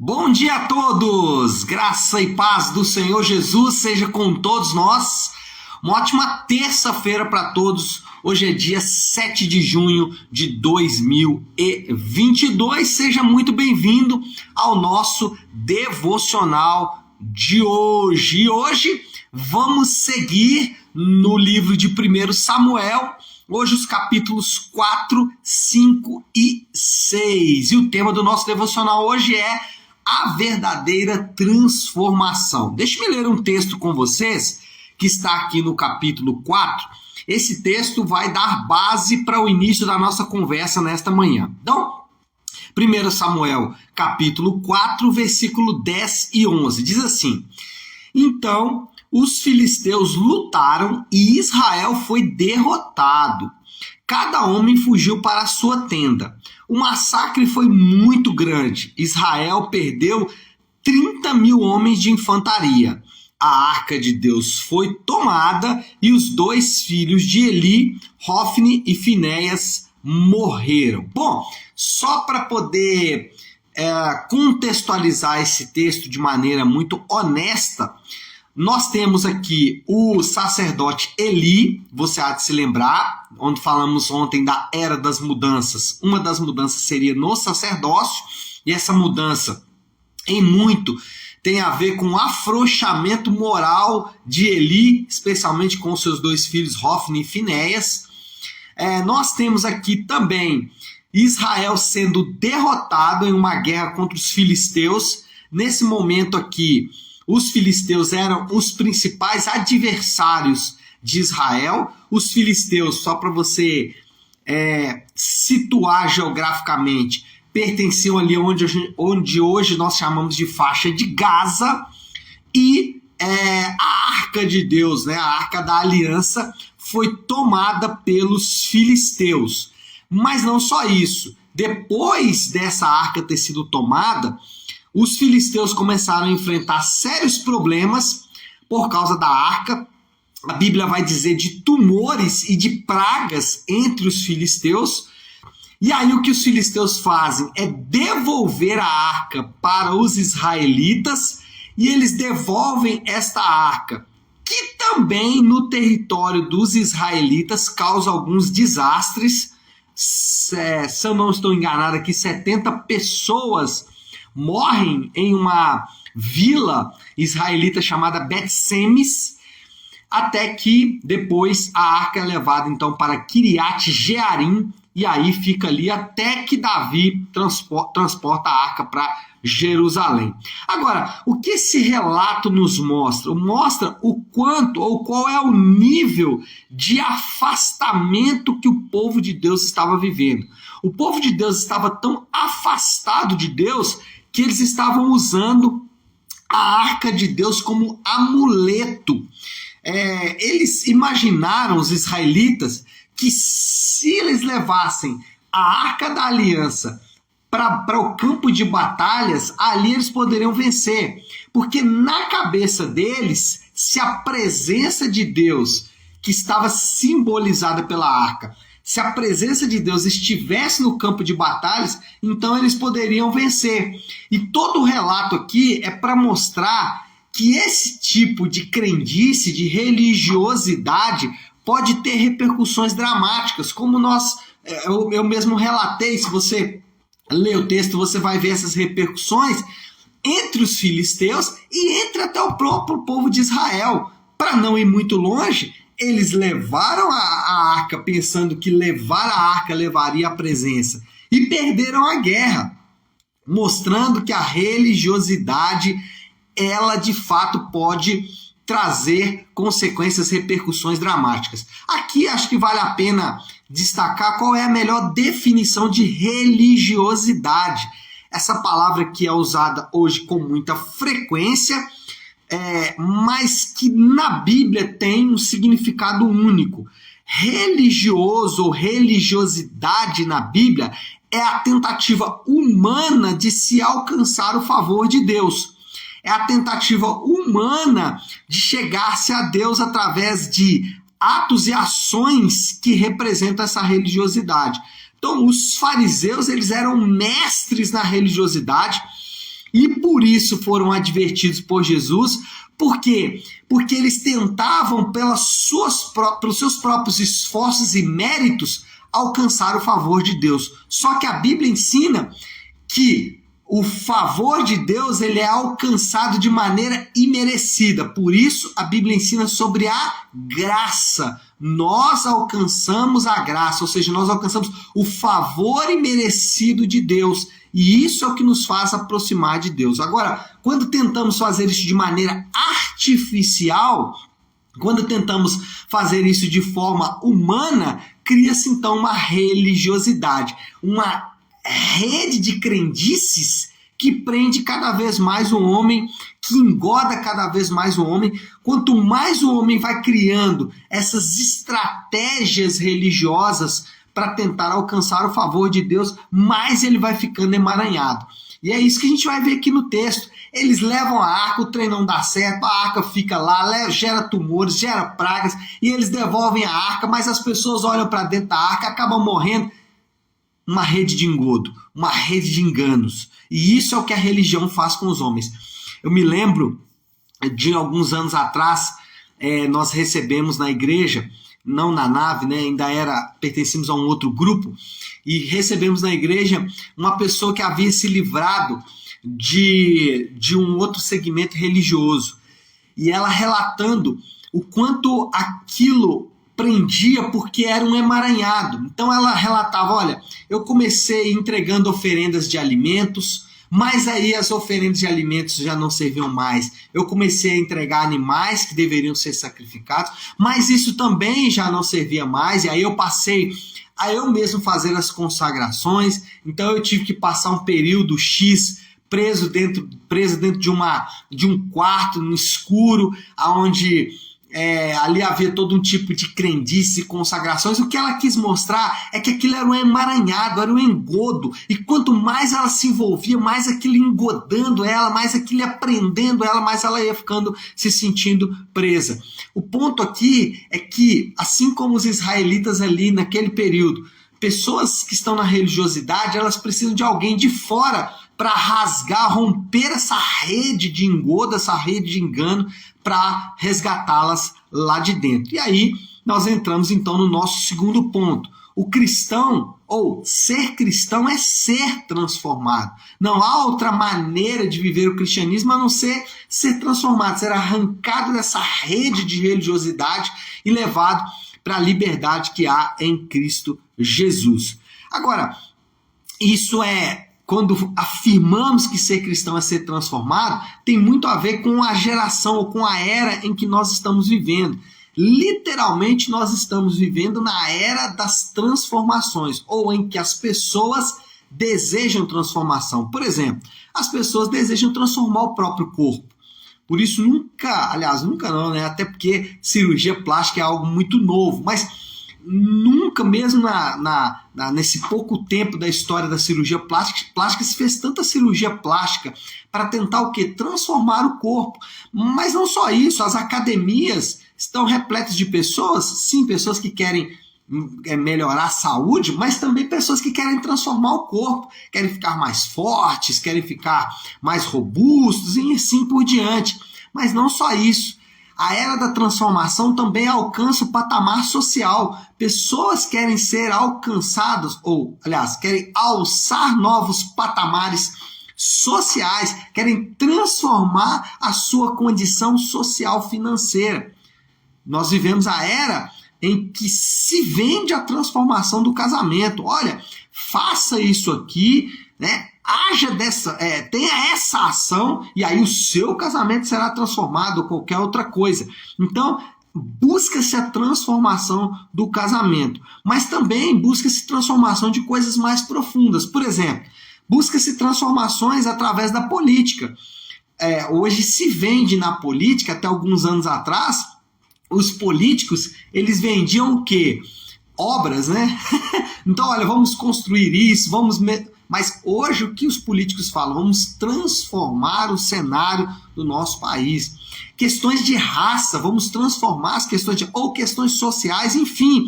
Bom dia a todos! Graça e paz do Senhor Jesus seja com todos nós. Uma ótima terça-feira para todos. Hoje é dia 7 de junho de 2022. Seja muito bem-vindo ao nosso devocional de hoje. E hoje vamos seguir no livro de 1 Samuel. Hoje os capítulos 4, 5 e 6. E o tema do nosso devocional hoje é a verdadeira transformação. Deixe-me ler um texto com vocês, que está aqui no capítulo 4. Esse texto vai dar base para o início da nossa conversa nesta manhã. Então, 1 Samuel, capítulo 4, versículo 10 e 11. Diz assim: Então, os filisteus lutaram e Israel foi derrotado. Cada homem fugiu para a sua tenda. O massacre foi muito grande. Israel perdeu 30.000 homens de infantaria. A arca de Deus foi tomada e os dois filhos de Eli, Hofni e Finéias, morreram. Bom, só para poder contextualizar esse texto de maneira muito honesta, nós temos aqui o sacerdote Eli, você há de se lembrar, onde falamos ontem da era das mudanças. Uma das mudanças seria no sacerdócio, e essa mudança, em muito, tem a ver com o afrouxamento moral de Eli, especialmente com seus dois filhos, Hofni e Finéias. Nós temos aqui também Israel sendo derrotado em uma guerra contra os filisteus. Nesse momento aqui, os filisteus eram os principais adversários de Israel. Os filisteus, só para você situar geograficamente, pertenciam ali onde hoje nós chamamos de faixa de Gaza. E a Arca de Deus, a Arca da Aliança, foi tomada pelos filisteus. Mas não só isso. Depois dessa arca ter sido tomada, os filisteus começaram a enfrentar sérios problemas por causa da arca. A Bíblia vai dizer de tumores e de pragas entre os filisteus. E aí o que os filisteus fazem é devolver a arca para os israelitas, e eles devolvem esta arca, que também no território dos israelitas causa alguns desastres. Se eu não estou enganado aqui, 70 pessoas morrem em uma vila israelita chamada Bet-Semes, até que depois a arca é levada então para Kiriat Jearim, e aí fica ali até que Davi transporta a arca para Jerusalém. Agora, o que esse relato nos mostra? Mostra o quanto ou qual é o nível de afastamento que o povo de Deus estava vivendo. O povo de Deus estava tão afastado de Deus que eles estavam usando a arca de Deus como amuleto. Eles imaginaram, os israelitas, que se eles levassem a arca da aliança para o campo de batalhas, ali eles poderiam vencer. Porque na cabeça deles, se a presença de Deus, que estava simbolizada pela arca, se a presença de Deus estivesse no campo de batalhas, então eles poderiam vencer. E todo o relato aqui é para mostrar que esse tipo de crendice, de religiosidade, pode ter repercussões dramáticas, como eu mesmo relatei. Se você ler o texto, você vai ver essas repercussões entre os filisteus e entre até o próprio povo de Israel. Para não ir muito longe, eles levaram a arca pensando que levar a arca levaria a presença, e perderam a guerra, mostrando que a religiosidade, ela de fato pode trazer consequências, repercussões dramáticas. Aqui acho que vale a pena destacar qual é a melhor definição de religiosidade. Essa palavra que é usada hoje com muita frequência, mas que na Bíblia tem um significado único. Religioso ou religiosidade na Bíblia é a tentativa humana de se alcançar o favor de Deus. É a tentativa humana de chegar-se a Deus através de atos e ações que representam essa religiosidade. Então, os fariseus, eles eram mestres na religiosidade. e por isso foram advertidos por Jesus. Por quê? Porque eles tentavam, pelos seus próprios esforços e méritos, alcançar o favor de Deus. Só que a Bíblia ensina que o favor de Deus ele é alcançado de maneira imerecida. Por isso, a Bíblia ensina sobre a graça. Nós alcançamos a graça, ou seja, nós alcançamos o favor imerecido de Deus. E isso é o que nos faz aproximar de Deus. Agora, quando tentamos fazer isso de maneira artificial, quando tentamos fazer isso de forma humana, cria-se então uma religiosidade, uma rede de crendices que prende cada vez mais o homem, que engoda cada vez mais o homem. Quanto mais o homem vai criando essas estratégias religiosas para tentar alcançar o favor de Deus, mais ele vai ficando emaranhado. E é isso que a gente vai ver aqui no texto. Eles levam a arca, o trem não dá certo, a arca fica lá, gera tumores, gera pragas, e eles devolvem a arca, mas as pessoas olham para dentro da arca, acabam morrendo. Uma rede de engodo, uma rede de enganos. E isso é o que a religião faz com os homens. Eu me lembro de alguns anos atrás, nós recebemos na igreja, não na nave, né, pertencíamos a um outro grupo, e recebemos na igreja uma pessoa que havia se livrado de um outro segmento religioso. E ela relatando o quanto aquilo prendia porque era um emaranhado. Então ela relatava, olha, eu comecei entregando oferendas de alimentos, mas aí as oferendas de alimentos já não serviam mais. Eu comecei a entregar animais que deveriam ser sacrificados, mas isso também já não servia mais, e aí eu passei a eu mesmo fazer as consagrações. Então eu tive que passar um período X preso dentro de um quarto no escuro, onde ali havia todo um tipo de crendice e consagrações. O que ela quis mostrar é que aquilo era um emaranhado, era um engodo, e quanto mais ela se envolvia, mais aquilo engodando ela, mais aquilo ia prendendo ela, mais ela ia ficando, se sentindo presa. O ponto aqui é que, assim como os israelitas ali naquele período, pessoas que estão na religiosidade, elas precisam de alguém de fora para rasgar, romper essa rede de engodo, essa rede de engano, para resgatá-las lá de dentro. E aí nós entramos então no nosso segundo ponto. O cristão, ou ser cristão, é ser transformado. Não há outra maneira de viver o cristianismo a não ser transformado, ser arrancado dessa rede de religiosidade e levado para a liberdade que há em Cristo Jesus. Agora, isso quando afirmamos que ser cristão é ser transformado, tem muito a ver com a geração ou com a era em que nós estamos vivendo. Literalmente, nós estamos vivendo na era das transformações, ou em que as pessoas desejam transformação. Por exemplo, as pessoas desejam transformar o próprio corpo. Por isso nunca não, né? Até porque cirurgia plástica é algo muito novo, mas nunca, mesmo nesse pouco tempo da história da cirurgia plástica, se fez tanta cirurgia plástica para tentar o quê? Transformar o corpo. Mas não só isso, as academias estão repletas de pessoas, sim, pessoas que querem melhorar a saúde, mas também pessoas que querem transformar o corpo, querem ficar mais fortes, querem ficar mais robustos e assim por diante. Mas não só isso. A era da transformação também alcança o patamar social. Pessoas querem ser alcançadas, querem alçar novos patamares sociais, querem transformar a sua condição social financeira. Nós vivemos a era em que se vende a transformação do casamento. Olha, faça isso aqui, né? Tenha essa ação e aí o seu casamento será transformado ou qualquer outra coisa. Então, busca-se a transformação do casamento, mas também busca-se transformação de coisas mais profundas. Por exemplo, busca-se transformações através da política. Hoje se vende na política, até alguns anos atrás, os políticos, eles vendiam o quê? Obras, né? Então, olha, vamos construir isso, Mas hoje o que os políticos falam? Vamos transformar o cenário do nosso país. Questões de raça, vamos transformar as questões sociais, enfim.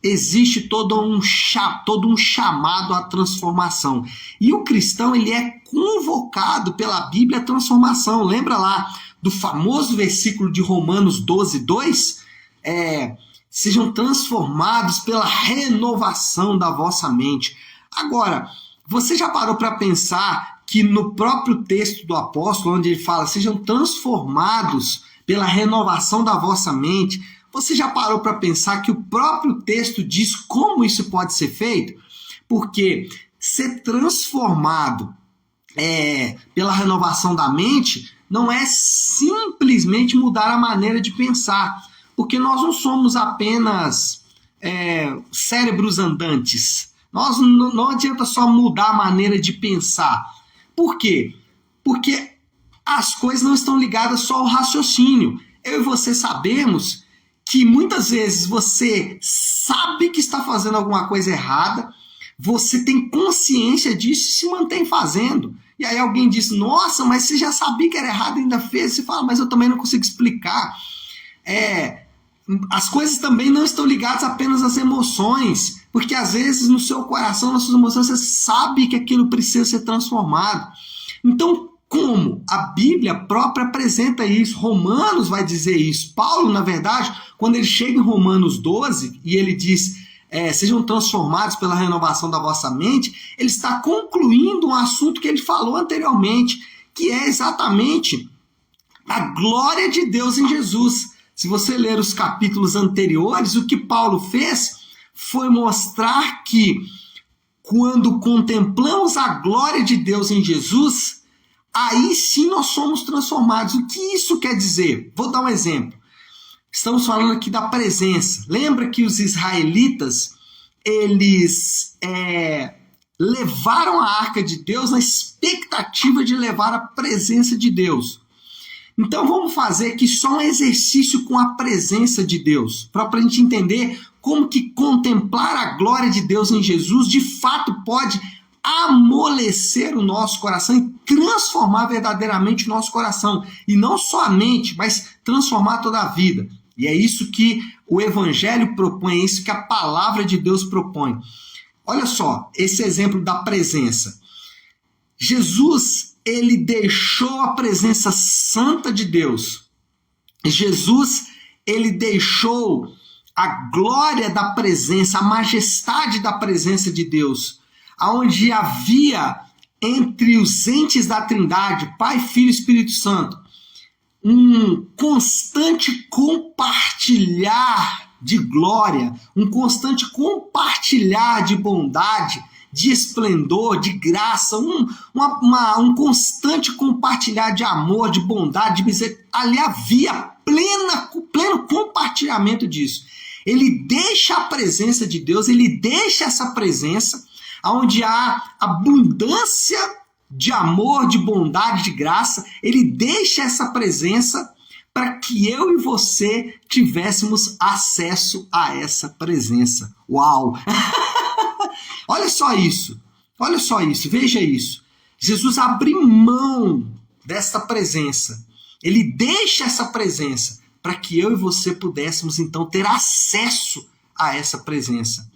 existe todo um chamado à transformação. E o cristão, ele é convocado pela Bíblia à transformação. Lembra lá do famoso versículo de Romanos 12, 2? Sejam transformados pela renovação da vossa mente. Agora, você já parou para pensar que no próprio texto do apóstolo, onde ele fala, sejam transformados pela renovação da vossa mente, você já parou para pensar que o próprio texto diz como isso pode ser feito? Porque ser transformado pela renovação da mente não é simplesmente mudar a maneira de pensar, porque nós não somos apenas cérebros andantes. Não adianta só mudar a maneira de pensar. Por quê? Porque as coisas não estão ligadas só ao raciocínio. Eu e você sabemos que muitas vezes você sabe que está fazendo alguma coisa errada, você tem consciência disso e se mantém fazendo. E aí alguém diz, nossa, mas você já sabia que era errado e ainda fez. Você fala, mas eu também não consigo explicar. As coisas também não estão ligadas apenas às emoções, porque às vezes no seu coração, nas suas emoções, você sabe que aquilo precisa ser transformado. Então, como? A Bíblia própria apresenta isso, Romanos vai dizer isso. Paulo, na verdade, quando ele chega em Romanos 12 e ele diz, sejam transformados pela renovação da vossa mente, ele está concluindo um assunto que ele falou anteriormente, que é exatamente a glória de Deus em Jesus. Se você ler os capítulos anteriores, o que Paulo fez foi mostrar que quando contemplamos a glória de Deus em Jesus, aí sim nós somos transformados. O que isso quer dizer? Vou dar um exemplo. Estamos falando aqui da presença. Lembra que os israelitas, eles levaram a arca de Deus na expectativa de levar a presença de Deus. Então vamos fazer aqui só um exercício com a presença de Deus, para a gente entender como que contemplar a glória de Deus em Jesus de fato pode amolecer o nosso coração e transformar verdadeiramente o nosso coração. E não só a mente, mas transformar toda a vida. E é isso que o Evangelho propõe, é isso que a palavra de Deus propõe. Olha só, esse exemplo da presença. Jesus, ele deixou a presença santa de Deus. Jesus, ele deixou a glória da presença, a majestade da presença de Deus, onde havia entre os entes da Trindade, Pai, Filho e Espírito Santo, um constante compartilhar de glória, um constante compartilhar de bondade, de esplendor, de graça, um constante compartilhar de amor, de bondade, de misericórdia. Ali havia pleno compartilhamento disso. Ele deixa a presença de Deus, ele deixa essa presença onde há abundância de amor, de bondade, de graça, ele deixa essa presença para que eu e você tivéssemos acesso a essa presença. Uau! Olha só isso, veja isso. Jesus abre mão dessa presença, ele deixa essa presença para que eu e você pudéssemos então ter acesso a essa presença.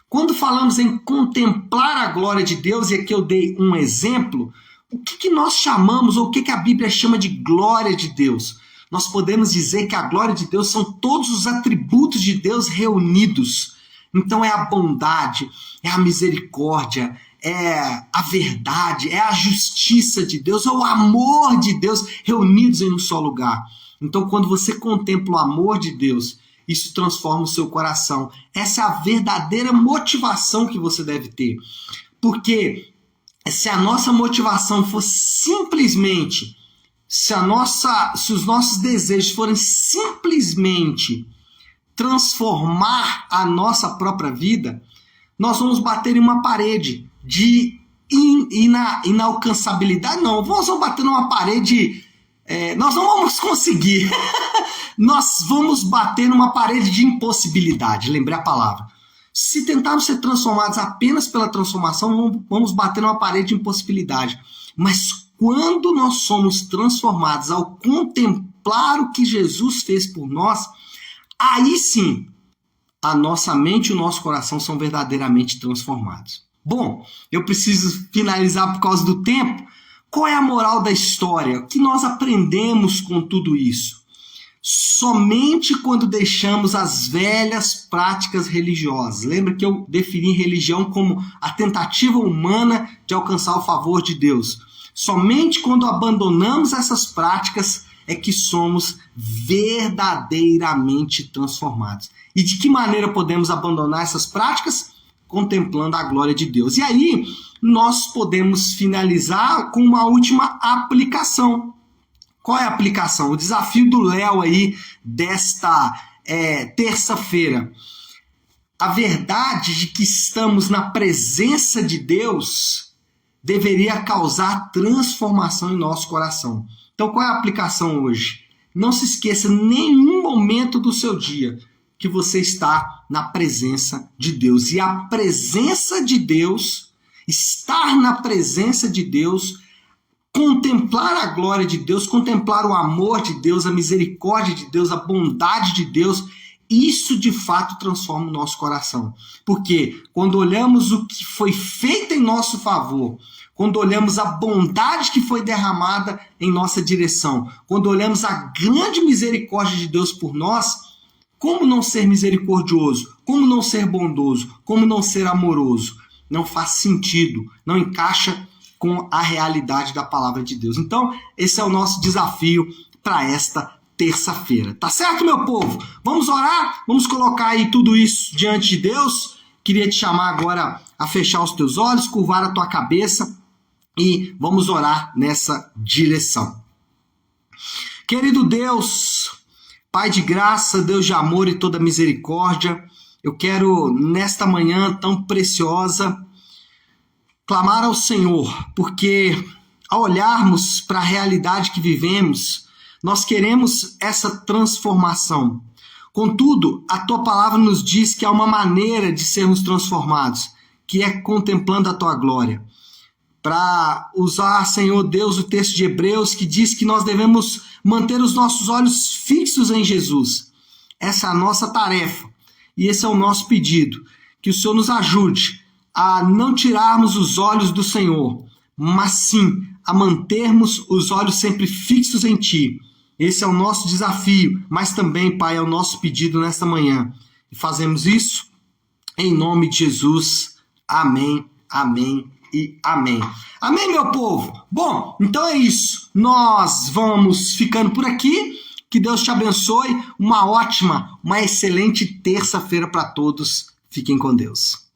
Quando falamos em contemplar a glória de Deus, e aqui eu dei um exemplo, o que nós chamamos, ou o que a Bíblia chama de glória de Deus? Nós podemos dizer que a glória de Deus são todos os atributos de Deus reunidos. Então é a bondade, é a misericórdia, é a verdade, é a justiça de Deus, é o amor de Deus reunidos em um só lugar. Então quando você contempla o amor de Deus, isso transforma o seu coração. Essa é a verdadeira motivação que você deve ter. Porque se a nossa motivação for simplesmente, se os nossos desejos forem simplesmente transformar a nossa própria vida, nós vamos bater em uma parede de inalcançabilidade. Não, nós vamos bater numa parede... nós não vamos conseguir. Nós vamos bater numa parede de impossibilidade. Lembrei a palavra. Se tentarmos ser transformados apenas pela transformação, vamos bater numa parede de impossibilidade. Mas quando nós somos transformados ao contemplar o que Jesus fez por nós, aí sim a nossa mente e o nosso coração são verdadeiramente transformados. Bom, eu preciso finalizar por causa do tempo. Qual é a moral da história? O que nós aprendemos com tudo isso? Somente quando deixamos as velhas práticas religiosas. Lembra que eu defini religião como a tentativa humana de alcançar o favor de Deus. Somente quando abandonamos essas práticas é que somos verdadeiramente transformados. E de que maneira podemos abandonar essas práticas? Contemplando a glória de Deus. E aí, nós podemos finalizar com uma última aplicação. Qual é a aplicação? O desafio do Léo aí desta terça-feira. A verdade de que estamos na presença de Deus deveria causar transformação em nosso coração. Então, qual é a aplicação hoje? Não se esqueça em nenhum momento do seu dia que você está na presença de Deus. E a presença de Deus, estar na presença de Deus, contemplar a glória de Deus, contemplar o amor de Deus, a misericórdia de Deus, a bondade de Deus, isso de fato transforma o nosso coração. Porque quando olhamos o que foi feito em nosso favor, quando olhamos a bondade que foi derramada em nossa direção, quando olhamos a grande misericórdia de Deus por nós, como não ser misericordioso? Como não ser bondoso? Como não ser amoroso? Não faz sentido, não encaixa com a realidade da palavra de Deus. Então, esse é o nosso desafio para esta terça-feira. Tá certo, meu povo? Vamos orar? Vamos colocar aí tudo isso diante de Deus? Queria te chamar agora a fechar os teus olhos, curvar a tua cabeça e vamos orar nessa direção. Querido Deus, Pai de graça, Deus de amor e toda misericórdia, eu quero, nesta manhã tão preciosa, clamar ao Senhor, porque ao olharmos para a realidade que vivemos, nós queremos essa transformação. Contudo, a Tua palavra nos diz que há uma maneira de sermos transformados, que é contemplando a Tua glória. Para usar, Senhor Deus, o texto de Hebreus, que diz que nós devemos manter os nossos olhos fixos em Jesus. Essa é a nossa tarefa e esse é o nosso pedido, que o Senhor nos ajude a não tirarmos os olhos do Senhor, mas sim a mantermos os olhos sempre fixos em Ti. Esse é o nosso desafio, mas também, Pai, é o nosso pedido nesta manhã. E fazemos isso em nome de Jesus. Amém, amém e amém. Amém, meu povo? Bom, então é isso. Nós vamos ficando por aqui. Que Deus te abençoe. Uma ótima, uma excelente terça-feira para todos. Fiquem com Deus.